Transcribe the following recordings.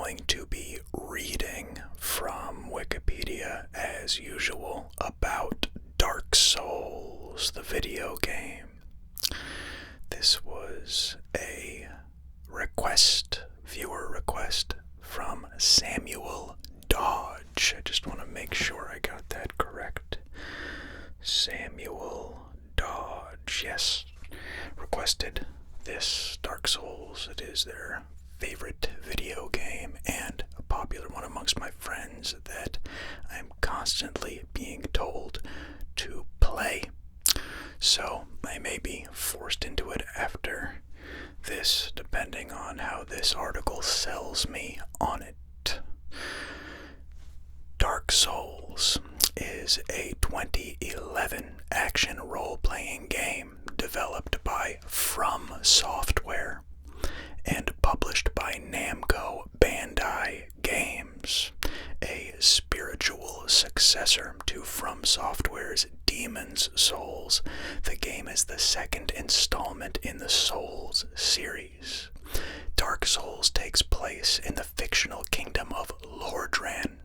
going to be reading from Wikipedia as usual about Dark Souls, the video game. This was a viewer request from Samuel Dodge. I just want to make sure I got that correct. Samuel Dodge, yes, requested this Dark Souls. It is their favorite video game and a popular one amongst my friends that I'm constantly being told to play. So I may be forced into it after this, depending on how this article sells me on it. Dark Souls is a 2011 action role-playing game developed by From Software and published by Namco Bandai Games, a spiritual successor to From Software's Demon's Souls. The game is the second installment in the Souls series. Dark Souls takes place in the fictional kingdom of Lordran,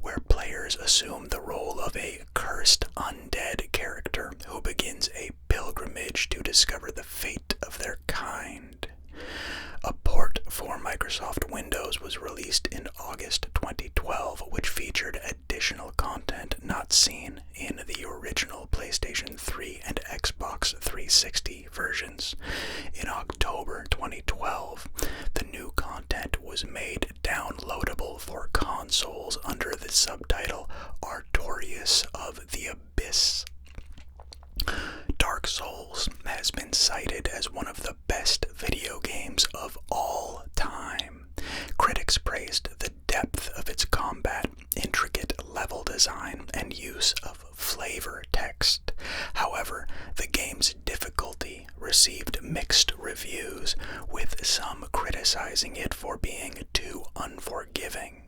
where players assume the role of a cursed undead character who begins a pilgrimage to discover the fate of their kind. A port for Microsoft Windows was released in August 2012, which featured additional content not seen in the original PlayStation 3 and Xbox 360 versions. In October 2012, the new content was made downloadable for consoles under the subtitle Artorias of the Abyss. Dark Souls has been cited as one of the best video games of all time. Critics praised the depth of its combat, intricate level design, and use of flavor text. However, the game's difficulty received mixed reviews, with some criticizing it for being too unforgiving.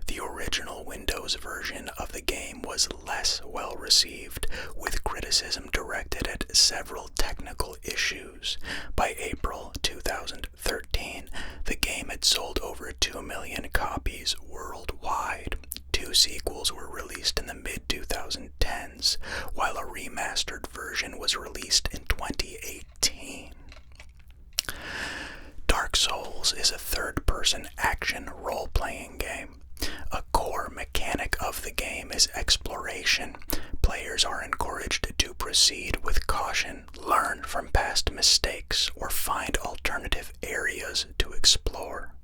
The original Windows version of the game was less well received, with criticism directed at several technical issues. By April 2013, the game had sold over 2 million copies worldwide. 2 sequels were released in the mid-2010s, while a remastered version was released in 2018. Dark Souls is a third-person action role-playing game. A core mechanic of the game is exploration. Players are encouraged to proceed with caution, learn from past mistakes, or find alternative areas to explore.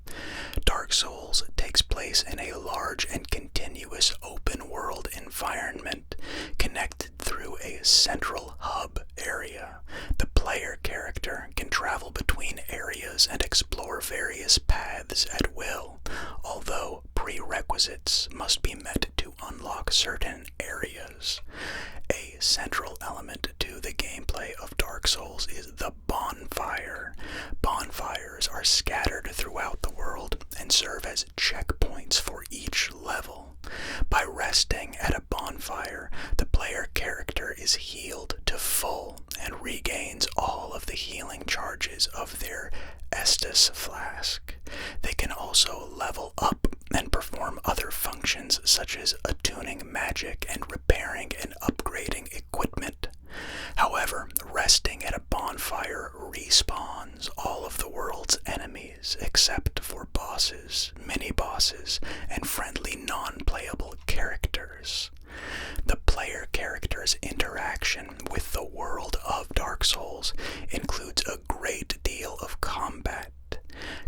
Dark Souls takes place in a large and continuous open-world environment, connected through a central hub area. The player character can travel between areas and explore various paths at will, although prerequisites must be met to unlock certain areas. A central element to the gameplay of Dark Souls is the bonfire. Bonfires are scattered throughout the world and serve as checkpoints for each level. By resting at a bonfire, the player character is healed to full and regains all of the healing charges of their Estus flask. They can also level up and perform other functions such as attuning magic and repairing and upgrading equipment. However, resting at a bonfire respawns all of the world's enemies except for bosses, mini-bosses, and friendly non-playable characters. The player character's interaction with the world of Dark Souls includes a great deal of combat.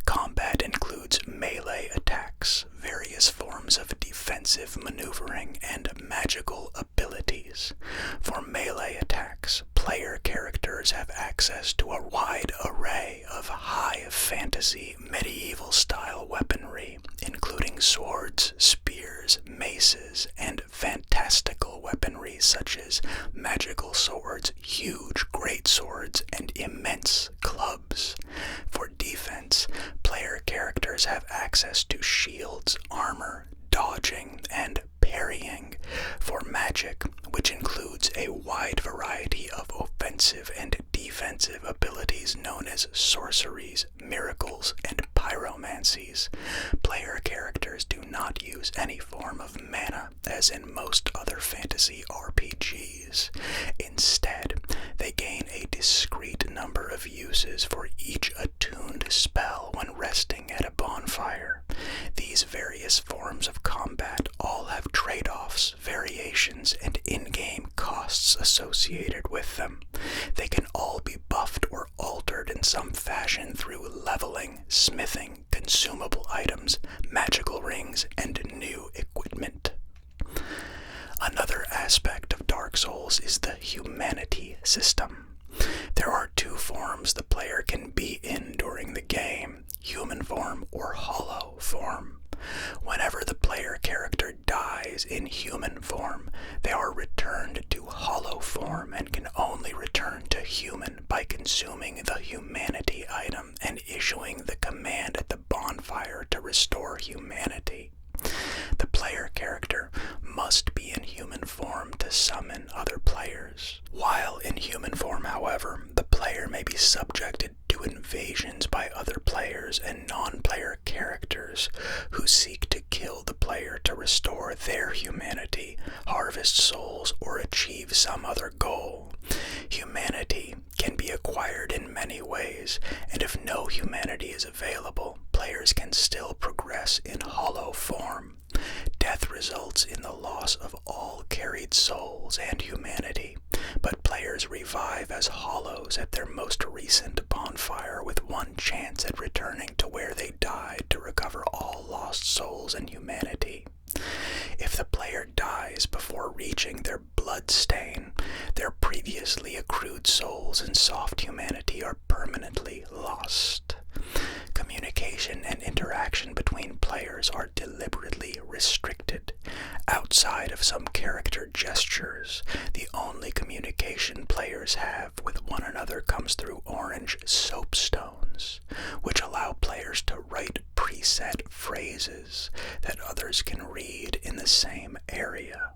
Combat includes melee attacks, various forms of defensive maneuvering, and magical abilities. For melee attacks, player characters have access to a wide array of high fantasy medieval-style weaponry, including swords, spears, maces, and fantastical weaponry such as magical swords, huge great swords, and immense clubs. For defense, player characters have access to shields, armor, dodging, and parrying. For magic, which includes a wide variety of offensive and defensive abilities known as sorceries, miracles, and pyromancies. Player characters do not use any form of mana, as in most other fantasy RPGs. Instead, they gain a discrete number of uses for each attuned spell when resting at a bonfire. These various forms of combat all have trade-offs, variations, and in-game costs associated with them. They can all be buffed or altered in some fashion through leveling, smithing, consumable items, magical rings, and new equipment. Another aspect of Dark Souls is the humanity system. There are two forms the player can be in during the game: human form or hollow form. Whenever the player character dies in human form, they are returned to hollow form and can only return to human by consuming the humanity item and issuing the command at the bonfire to restore humanity. The player character must be in human form to summon other players. While in human form, however, the player may be subjected to invasions by other players and non-player characters who seek to kill the player to restore their humanity, harvest souls, or achieve some other goal. Humanity can be acquired in many ways, and if no humanity is available, players can still progress in hollow form. Death results in the loss of all carried souls and humanity, but players revive as hollows at their most recent bonfire with one chance at returning to where they died to recover all lost souls and humanity. If the player dies before reaching their blood stain, their previously accrued souls and soft humanity are permanently lost. Communication and interaction between players are deliberately restricted. Outside of some character gestures, the only communication players have with one another comes through orange soapstones, which allow players to write preset phrases that others can read in the same area.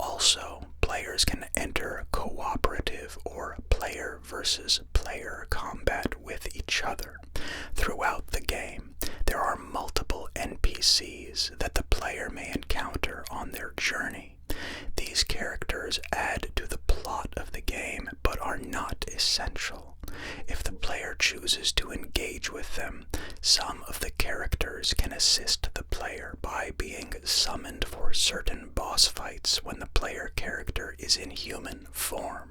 Also, players can enter cooperative or player versus player combat with each other. Throughout the game, there are multiple NPCs that the player may encounter on their journey. These characters add to the plot of the game, but are not essential. If the player chooses to engage with them, some of the characters can assist the player by being summoned for certain boss fights when the player character is in human form.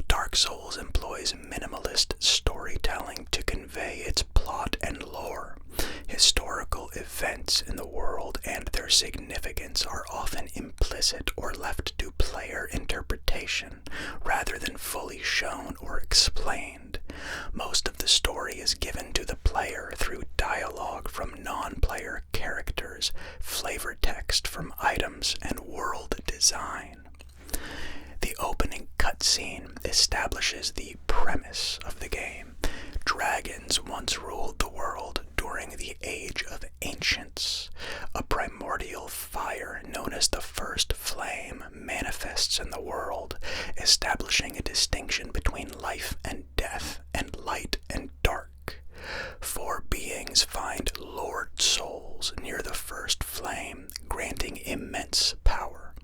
Dark Souls employs minimalist storytelling to convey its plot and lore. Historical events in the world and their significance are often implicit or left to player interpretation, rather than fully shown or explained. Most of the story is given to the player through dialogue from non-player characters, flavor text from items, and world design. The opening cutscene establishes the premise of the game. Dragons once ruled the world during the Age of Ancients. A primordial fire known as the First Flame manifests in the world, establishing a distinction between life and death and light and dark. 4 beings find Lord Souls near the First Flame, granting immense power.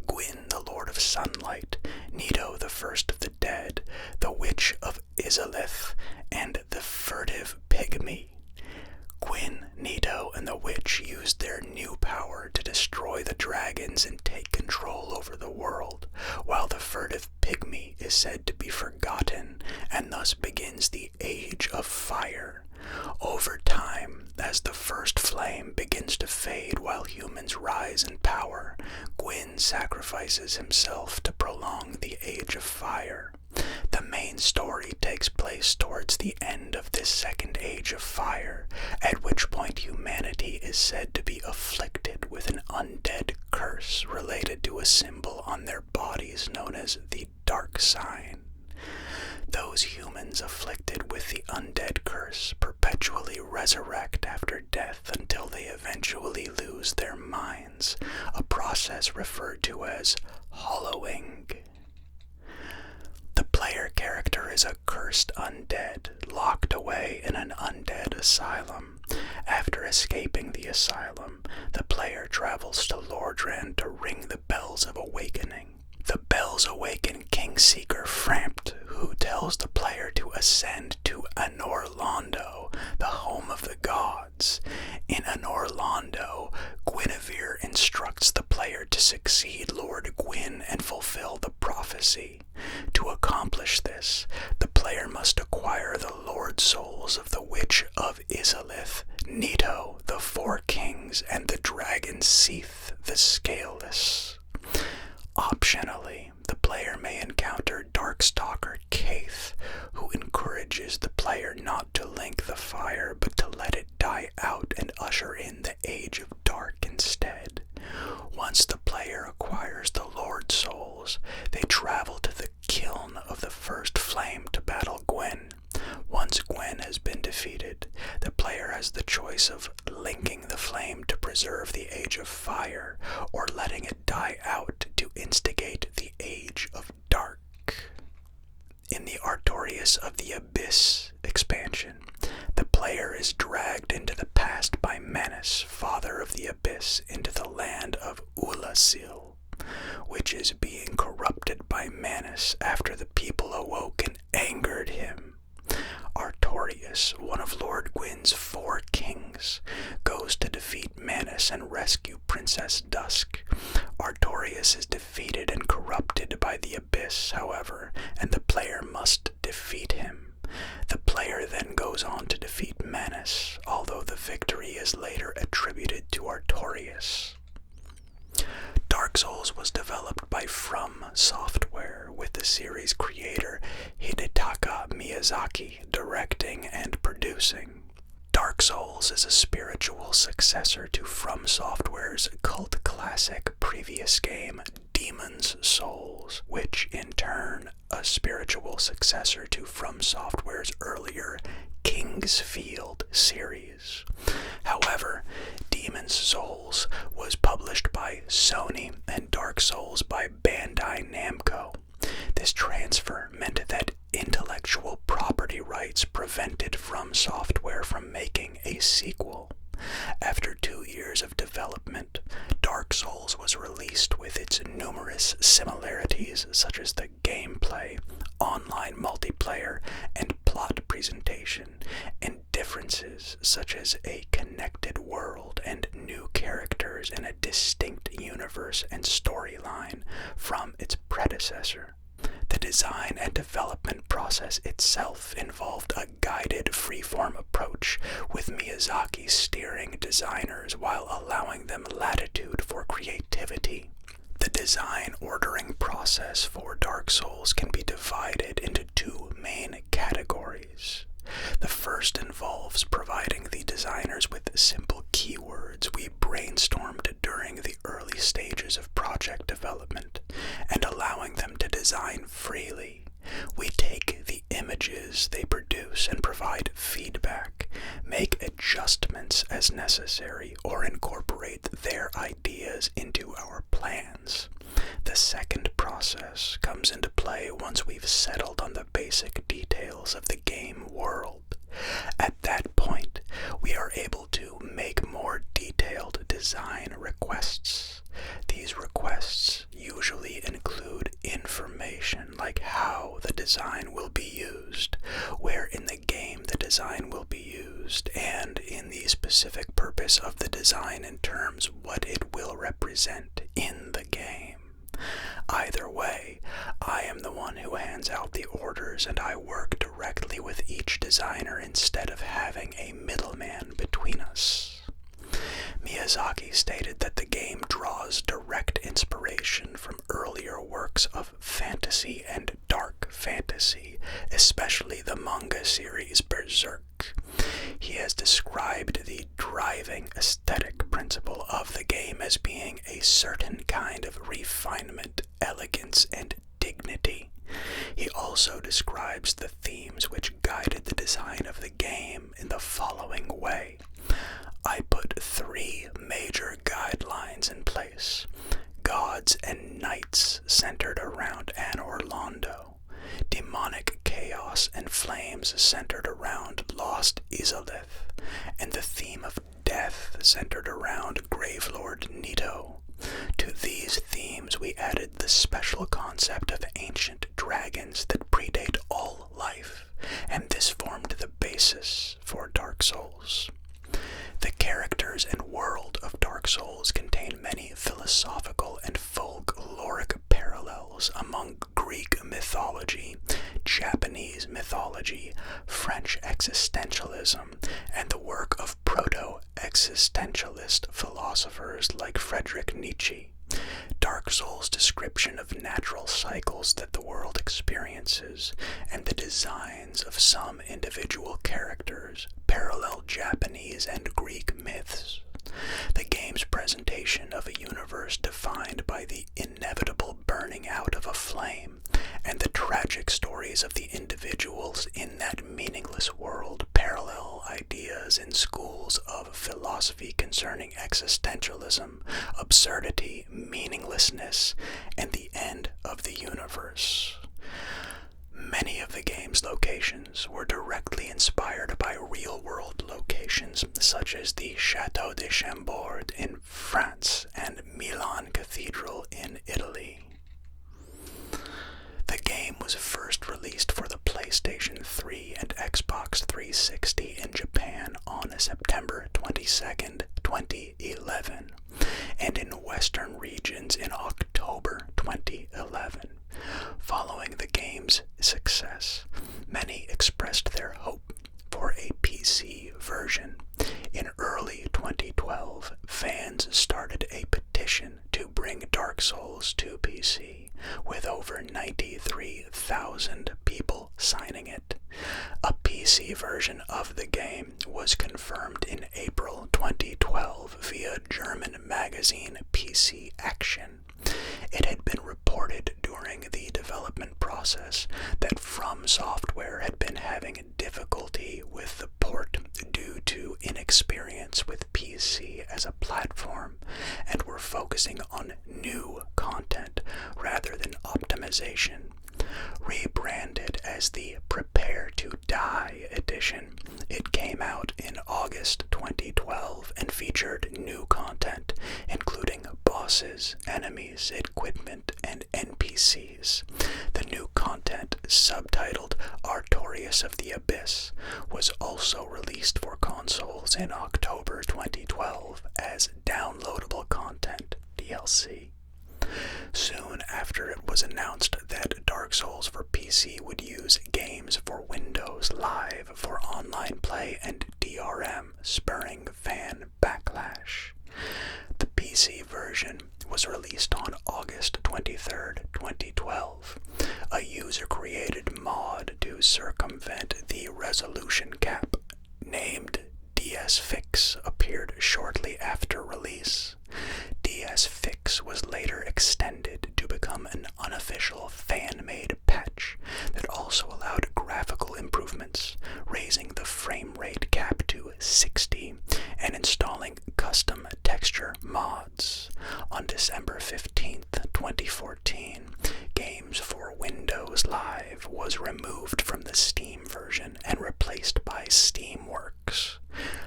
Gwyn, the Lord of Sunlight, Nito, the First of the Dead, the Witch of Izalith, and the Furtive Pygmy. Gwyn, Nito, and the Witch used their new power to destroy the dragons and take control over the world, while the Furtive Pygmy is said to be forgotten, and thus begins the Age of Fire. Over time, as the First Flame begins to fade while humans rise in power, Gwyn sacrifices himself to prolong the Age of Fire. The main story takes place towards the end of this second Age of Fire, at which point humanity is said to be afflicted with an undead curse related to a symbol on their bodies known as the Dark Sign. Those humans afflicted with the undead curse perpetually resurrect after death until they eventually lose their minds, a process referred to as hollowing. The player character is a cursed undead, locked away in an undead escaping the asylum, the player travels to Lordran to ring the Bells of Awakening. The bells awaken Kingseeker Frampt, who tells the player to ascend to Anor Londo, the home of the gods. In Anor Londo, Guinevere instructs the player to succeed Lord Gwyn and fulfill the prophecy. To accomplish this, the player must acquire the Lord Souls of the Witch of Izalith, Nito, the Four Kings, and the Dragon Seath, the Scaleless. Optionally, the player may encounter Darkstalker Kaith, who encourages the player not to link the fire but to let it die out and usher in the Age of Dark instead. Once the player acquires the Lord Souls, they travel to the Kiln of the First Flame to battle Gwyn. Once Gwyn has been defeated, the player has the choice of linking the flame to preserve the Age of Fire, or letting it die out to instigate the Age of Dark. In the Artorias of the Abyss expansion, the player is dragged into the past by Manus, father of the Abyss, into the land of Ulasil, which is being corrupted by Manus after the people awoke and angered him. Artorias, one of Lord Gwyn's 4 kings, goes to defeat Manus and rescue Princess Dusk. Artorias is defeated and corrupted by the Abyss, however, and the player must defeat him. The player then goes on to defeat Manus, although the victory is later attributed to Artorias. Dark Souls was developed by From Software, with the series creator Hidetaka Miyazaki directing and producing. Dark Souls is a spiritual successor to From Software's cult classic previous game, Demon's Souls, which in turn a spiritual successor to From Software's earlier King's Field series. However, Demon's Souls was published by Sony and Dark Souls by Bandai Namco. This transfer meant that intellectual property rights prevented From Software from making a sequel. After 2 years of development, Dark Souls was released with its numerous similarities such as the gameplay, online multiplayer, and plot presentation, and differences such as a connected world and new characters in a distinct universe and storyline from its predecessor. The design and development process itself involved a guided freeform approach, with Miyazaki steering designers while allowing them latitude for creativity. The design ordering process for Dark Souls can be divided into 2 main categories. The first involves providing the designers with simple keywords we brainstormed during the early stages of project development, and allowing them to design freely. We take the images they produce and provide feedback, make adjustments as necessary, or incorporate their ideas into our plans. The second process comes into play once we've settled on the basic details of the game world. At that point, we are able to make more detailed design requests. These requests usually include information like how the design will be used, where in the game the design will be used, and in the specific purpose of the design in terms what it will represent in the game. Either way, I am the one who hands out the orders, and I work directly with each designer instead of having a middleman between us. Miyazaki stated that the game draws direct inspiration from earlier works of fantasy and dark fantasy, especially the manga series Berserk. He has described the driving aesthetic principle of the game as being a certain kind of refinement, elegance, and dignity. He also describes the themes which guided the design of the game in the following way. I put 3 major guidelines in place: gods and knights centered around Anor Londo, demonic chaos and flames centered around Lost Izalith, and the theme of death special concept of ancient dragons that predate all life, and this formed the basis for Dark Souls. The characters and world of Dark Souls contain many philosophical and folkloric parallels among Greek mythology, Japanese mythology, French existentialism, and the work of proto-existentialist philosophers like Friedrich Nietzsche. Dark Souls' description of natural cycles that the world experiences and the designs of some individual characters parallel Japanese and Greek myths. The game's presentation of a universe defined by the inevitable burning out of a flame and the tragic stories of the individuals in that meaningless world parallel ideas in schools of philosophy concerning existentialism, absurdity, meaninglessness, and the end of the universe. Many of the game's locations were directly inspired by real-world locations such as the Château de Chambord in France and Milan Cathedral in Italy. The game was first released for the PlayStation 3 and Xbox 360 in Japan on September 22, 2011, and in Western regions in October 2011. Following the game's success, many expressed their hope for a PC version. In early 2012, fans started a petition to bring Dark Souls to PC, with over 93,000 people signing it. A PC version of the game was confirmed in April 2012 via German magazine PC Action. It had been reported during the development process that From Software had been having difficulty with the port due to inexperience with PC as a platform and were focusing on new content rather than optimization. Rebranded as the Prepare to Die edition, it came out in August 2012 and featured new content, including bosses, enemies, equipment, and NPCs. The new content, subtitled Artorias of the Abyss, was also released for consoles in October 2012 as downloadable content, DLC. Soon after it was announced that Dark Souls for PC would use Games for Windows Live for online play and DRM, spurring fan backlash. The PC version was released on August 23, 2012. A user-created mod to circumvent the resolution cap, named DS Fix, appeared shortly after release. DS Fix was later extended to become an unofficial fan-made patch that also allowed graphical improvements, raising the frame rate cap to 60 and installing custom texture mods. On December 15, 2014, Games for Windows Live was removed from the Steam version and replaced by Steamworks.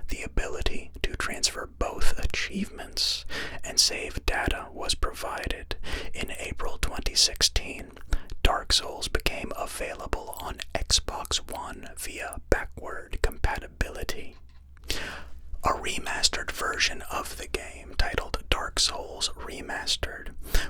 The ability to transfer both achievements and save data was provided. In April 2016, Dark Souls became available on Xbox One via backward compatibility. A remastered version of the game, titled Dark Souls Remastered,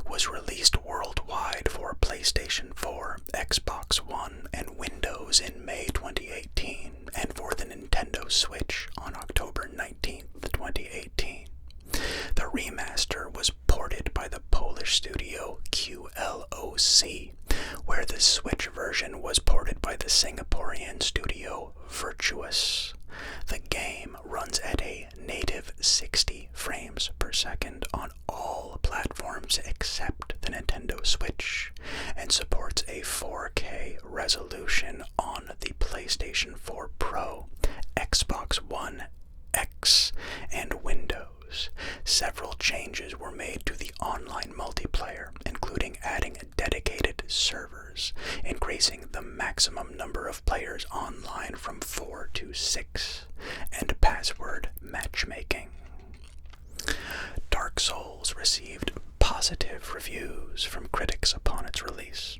was released worldwide for PlayStation 4, Xbox One, and Windows in May 2018, and for the Nintendo Switch on October 19, 2018. The remaster was ported by the Polish studio QLOC, where the Switch version was ported by the Singaporean studio Virtuous. The game runs at a native 60 frames per second on all platforms except the Nintendo Switch, and supports a 4K resolution on the PlayStation 4 Pro, Xbox One X, and Windows. Several changes were made to the online multiplayer, including adding dedicated servers, increasing the maximum number of players online from 4 to 6, and password matchmaking. Dark Souls received positive reviews from critics upon its release.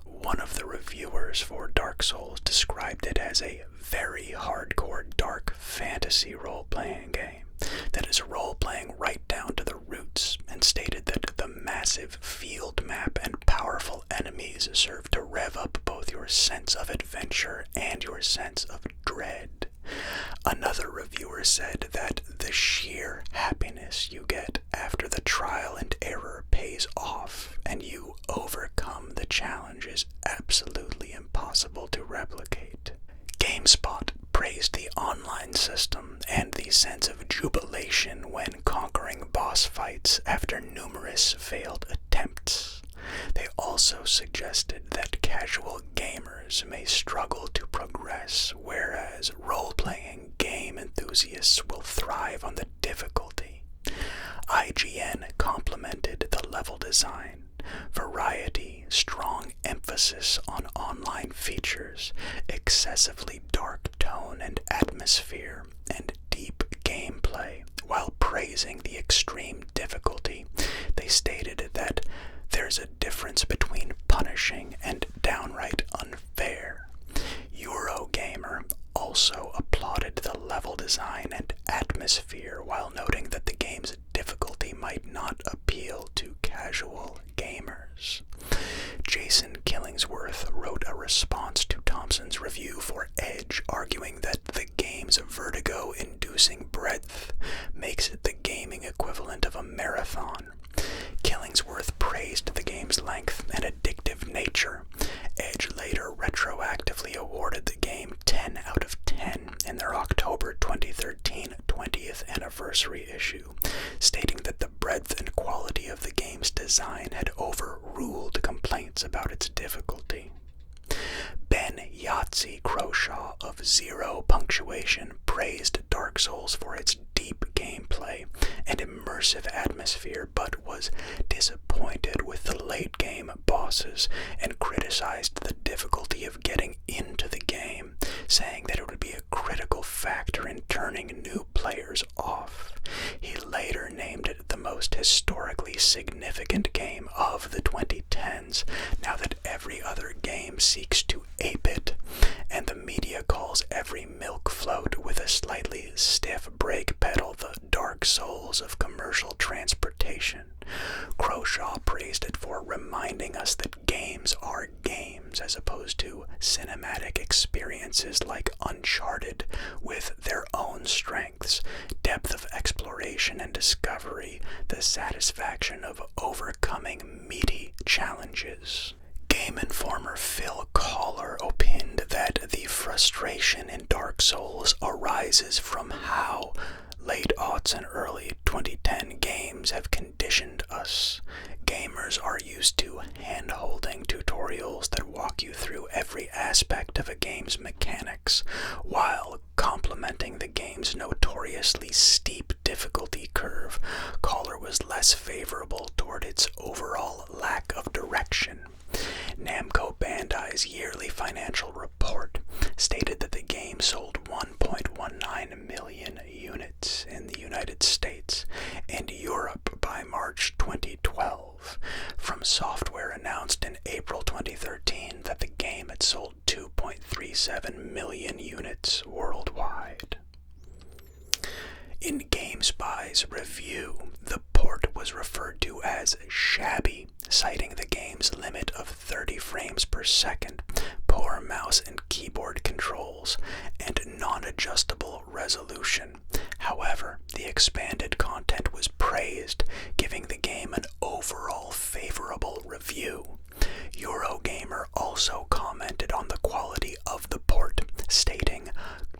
One of the reviewers for Dark Souls described it as a very hardcore dark fantasy role-playing game that is role-playing right down to the roots, and stated that the massive field map and powerful enemies serve to rev up both your sense of adventure and your sense of dread. Another reviewer said that the sheer happiness you get after the trial and error pays off and you overcome the challenge is absolutely impossible to replicate. GameSpot praised the online system and the sense of jubilation when conquering boss fights after numerous failed attempts. They also suggested that casual gamers may struggle to progress, whereas role-playing game enthusiasts will thrive on the difficulty. IGN complimented the level design, variety, strong emphasis on online features, excessively dark tone and atmosphere, and deep gameplay, while praising the extreme difficulty. They stated that there's a difference between punishing and downright unfair. Eurogamer also applauded the level design and atmosphere while noting that the game's difficulty might not appeal to casual gamers. Jason Killingsworth wrote a response to Thompson's review for Edge, arguing that the game's vertigo-inducing breadth makes it the gaming equivalent of a marathon. Killingsworth praised the game's length and addictive nature. Edge later retroactively awarded the game 10 out of 10 in their October 2013 20th anniversary issue, stating that the breadth and quality of the game's design had overruled complaints about its difficulty. Ben Yahtzee Croshaw of Zero Punctuation praised Dark Souls for its deep gameplay and immersive atmosphere, but was disappointed with the late-game bosses and criticized the difficulty of getting into the game, saying that it would be a critical factor in turning new players off. He later named it the most historically significant game of the 2010s, now that every other game seeks to ape it, and the media calls every milk float with a slightly stiff brake pedal the Dark Souls of commercial transportation. Croshaw praised it for reminding us that games are games as opposed to cinematic experiences like Uncharted, with their own strengths, depth of exploration and discovery, the satisfaction of overcoming meaty challenges. Game Informer Phil Collar opined that the frustration in Dark Souls arises from how late aughts and early 2010 games have conditioned us. Gamers are used to hand-holding tutorials that walk you through every aspect of a game's mechanics, while complementing the game's notoriously steep difficulty curve. Collar was less favorable toward its overall lack of direction. Namco Bandai's yearly financial report stated that the game sold 1.19 million units in the United States and Europe by March 2012. From Software announced in April 2013 that the game had sold 2.37 million units worldwide. In GameSpy's review, the port was referred to as shabby, citing the game's limit of 30 frames per second, poor mouse and keyboard controls, and non-adjustable resolution. However, the expanded content was praised, giving the game an overall favorable review. Eurogamer also commented on the quality of the port, stating,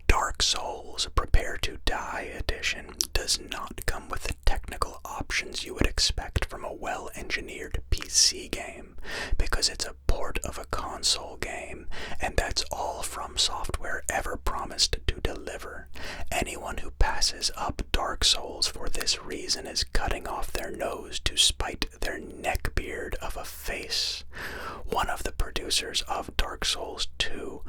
Dark Souls Prepare to Die Edition does not come with the technical options you would expect from a well-engineered PC game, because it's a port of a console game, and that's all From Software ever promised to deliver. Anyone who passes up Dark Souls for this reason is cutting off their nose to spite their neckbeard of a face. One of the producers of Dark Souls 2,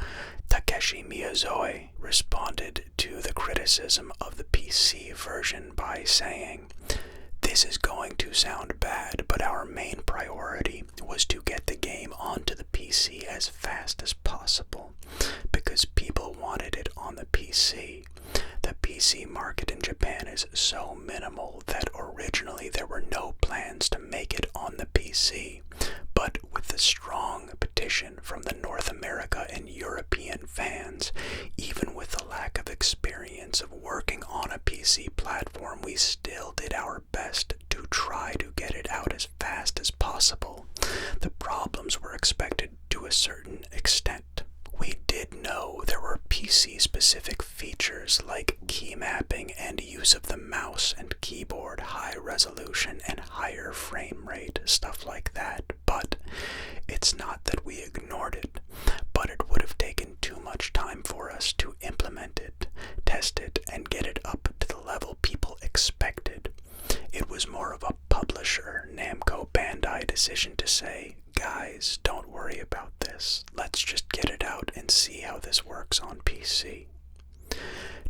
Takeshi Miyazoe, responded to the criticism of the PC version by saying, This is going to sound bad, but our main priority was to get the game onto the PC as fast as possible, because people wanted it on the PC. The PC market in Japan is so minimal that originally there were no plans to make it on the PC, but with the strong petition from the North America and European fans, even with the lack of experience of working on a PC platform, we still did our best to try to get it out as fast as possible. The problems were expected to a certain extent. We did know there were PC-specific features like key mapping and use of the mouse and keyboard, high resolution and higher frame rate, stuff like that, but it's not that we ignored it, but it would have taken too much time for us to implement it, test it, and get it up to the level people expected. It was more of a publisher, Namco Bandai decision to say, guys, don't worry about this. Let's just get it out and see how this works on PC.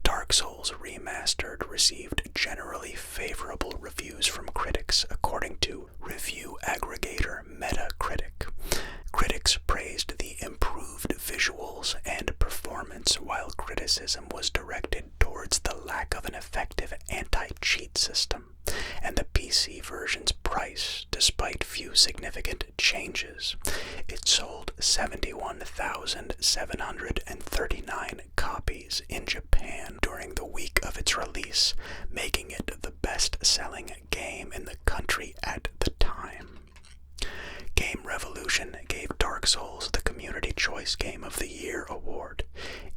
Dark Souls Remastered received generally favorable reviews from critics, according to review aggregator Metacritic. Critics praised the improved visuals and performance, while criticism was directed towards the lack of an effective anti-cheat system and the PC version's price, despite few significant changes. It sold 71,739 copies in Japan during the week of its release, making it the best-selling game in the country at the time. Game Revolution gave Dark Souls the Community Choice Game of the Year award.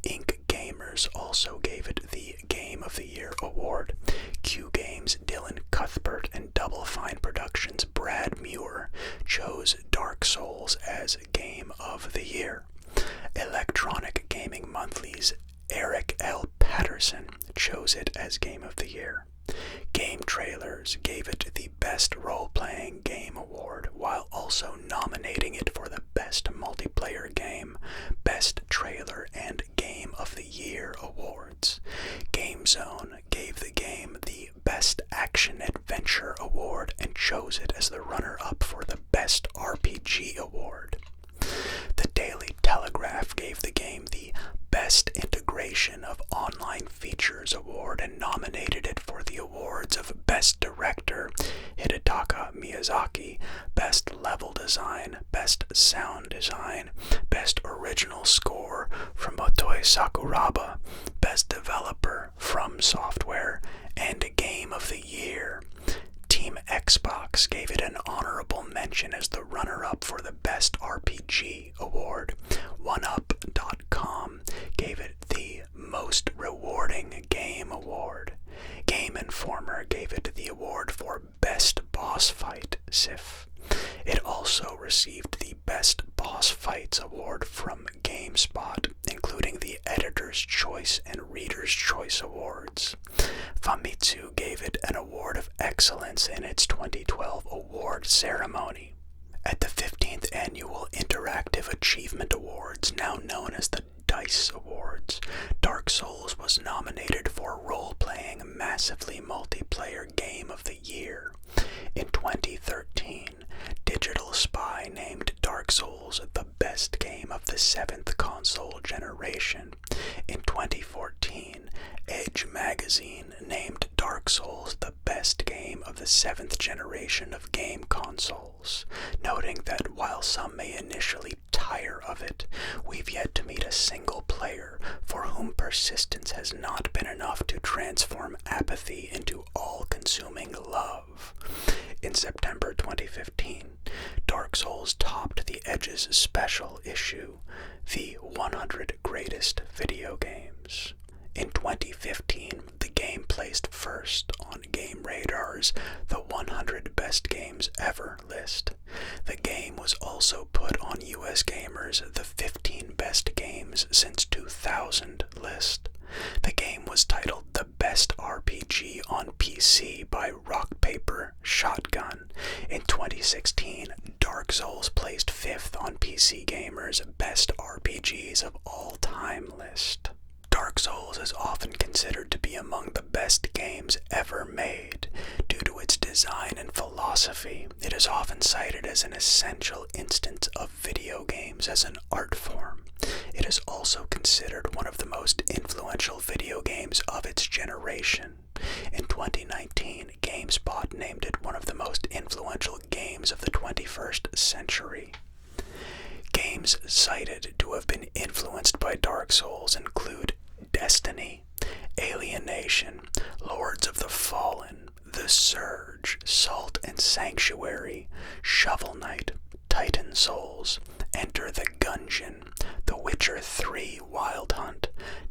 Inc. Gamers also gave it the Game of the Year award. Q Games' Dylan Cuthbert and Double Fine Productions' Brad Muir chose Dark Souls as Game of the Year. Electronic Gaming Monthly's Eric L. Patterson chose it as Game of the Year. Game Trailers gave it the Best Role-Playing Game award, while also nominating it for the Best Multiplayer Game, Best Trailer, and Game of the Year awards. GameZone gave the game the Best Action Adventure award and chose it as the runner-up for the Best RPG award. The Daily Telegraph gave the game the Best Integration of Online Features award and nominated it for the awards of Best Director, Hidetaka Miyazaki, Best Level Design, Best Sound Design, Best Original Score from Motoi Sakuraba, Best Developer from Software, and Game of the Year. Team Xbox gave it an honorable mention as the runner-up for the Best RPG award. OneUp.com gave it the Most Rewarding Game award. Game Informer gave it the award for Best Boss Fight, SIF. It also received the Best Boss Fights award from GameSpot, including the Editor's Choice and Reader's Choice awards. Famitsu gave it an award of excellence in its 2012 award ceremony. At the 15th Annual Interactive Achievement Awards, now known as the DICE Awards, Dark Souls was nominated for Role-Playing Massively Multiplayer Game of the Year. In 2013, Digital Spy named Dark Souls the best game of the 7th console generation. In 2014, Edge Magazine named Dark Souls the best game of the 7th generation of game consoles, noting that while some may initially tire of it, we've yet to meet a single player for whom persistence has not been enough to transform apathy into all-consuming love. In September 2015, Dark Souls topped the Edge's special issue, the 100 Greatest Video Games. In 2015, the game placed first on Game Radar's The 100 Best Games Ever list. The game was also put on US Gamer's The 15 Best Games Since 2000 list. The game was titled the Best RPG on PC by Rock Paper Shotgun. In 2016, Dark Souls placed 5th on PC Gamer's Best RPGs of All Time list. Dark Souls is often considered to be among the best games ever made. Due to its design and philosophy, it is often cited as an essential instance of video games as an art form. It is also considered one of the most influential video games of its generation. In 2019, GameSpot named it one of the most influential games of the 21st century. Games cited to have been influenced by Dark Souls include Destiny, Alienation, Lords of the Fallen, The Surge, Salt and Sanctuary, Shovel Knight, Titan Souls, Enter the Gungeon, The Witcher 3 Wild Hunt,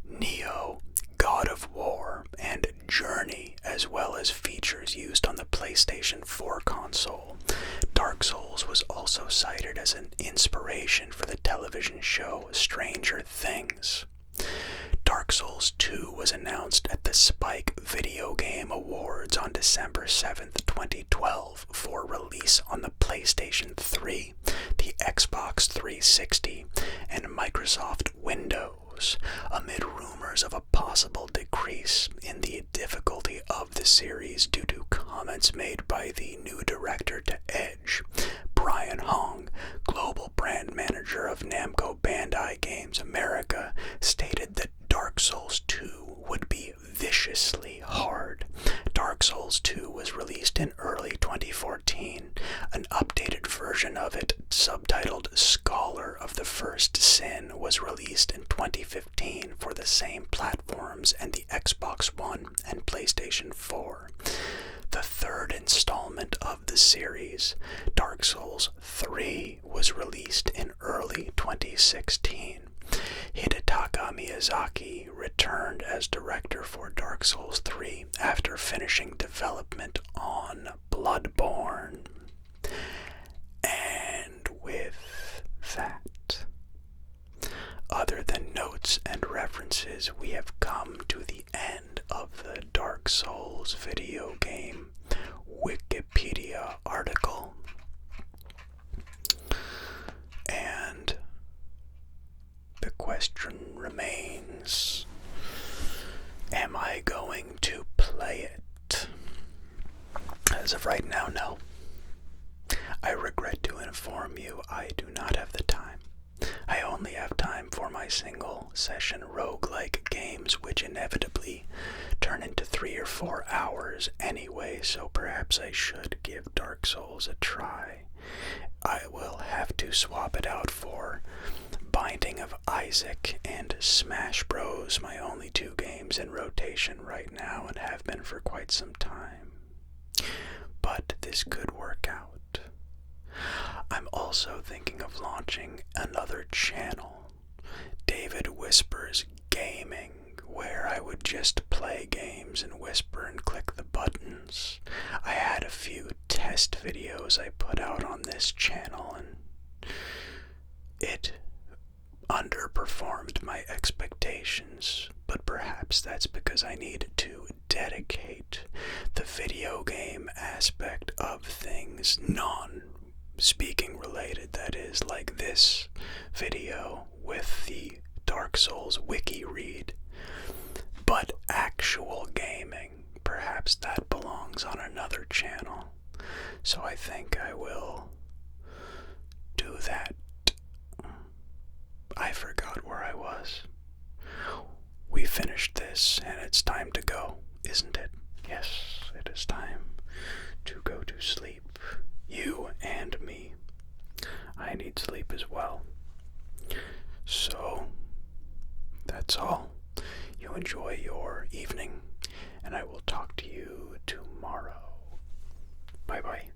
Neo, God of War, and Journey, as well as features used on the PlayStation 4 console. Dark Souls was also cited as an inspiration for the television show Stranger Things. Dark Souls 2 was announced at the Spike Video Game Awards on December 7th, 2012 for release on the PlayStation 3, the Xbox 360, and Microsoft Windows, amid rumors of a possible decrease in the difficulty of the series due to comments made by the new director to Edge. Brian Hong, global brand manager of Namco Bandai Games America, stated that Dark Souls 2 would be viciously hard. Dark Souls 2 was released in early 2014. An updated version of it, subtitled Scholar of the First Sin, was released in 2015 for the same platforms and the Xbox One and PlayStation 4. The third installment of the series, Dark Souls 3, was released in early 2016. Hidetaka Miyazaki returned as director for Dark Souls 3 after finishing development on Bloodborne. And with that, other than notes and references, we have come to the end of the Dark Souls video game Wikipedia article. And the question remains, am I going to play it? As of right now, no. I regret to inform you I do not have the time. I only have time for my single-session roguelike games, which inevitably turn into 3 or 4 hours anyway, so perhaps I should give Dark Souls a try. I will have to swap it out for Binding of Isaac and Smash Bros, my only 2 games in rotation right now and have been for quite some time. But this could work out. I'm also thinking of launching another channel, David Whispers Gaming, where I would just play games and whisper and click the buttons. I had a few test videos I put out on this channel and it underperformed my expectations, but perhaps that's because I need to dedicate the video game aspect of things non-speaking related, that is, like this video with the Dark Souls wiki read, but actual gaming, perhaps that belongs on another channel. So I think I will do that. I forgot where I was. We finished this, and it's time to go, isn't it? Yes, it is time to go to sleep. You and me. I need sleep as well. So, that's all. You enjoy your evening, and I will talk to you tomorrow. Bye-bye.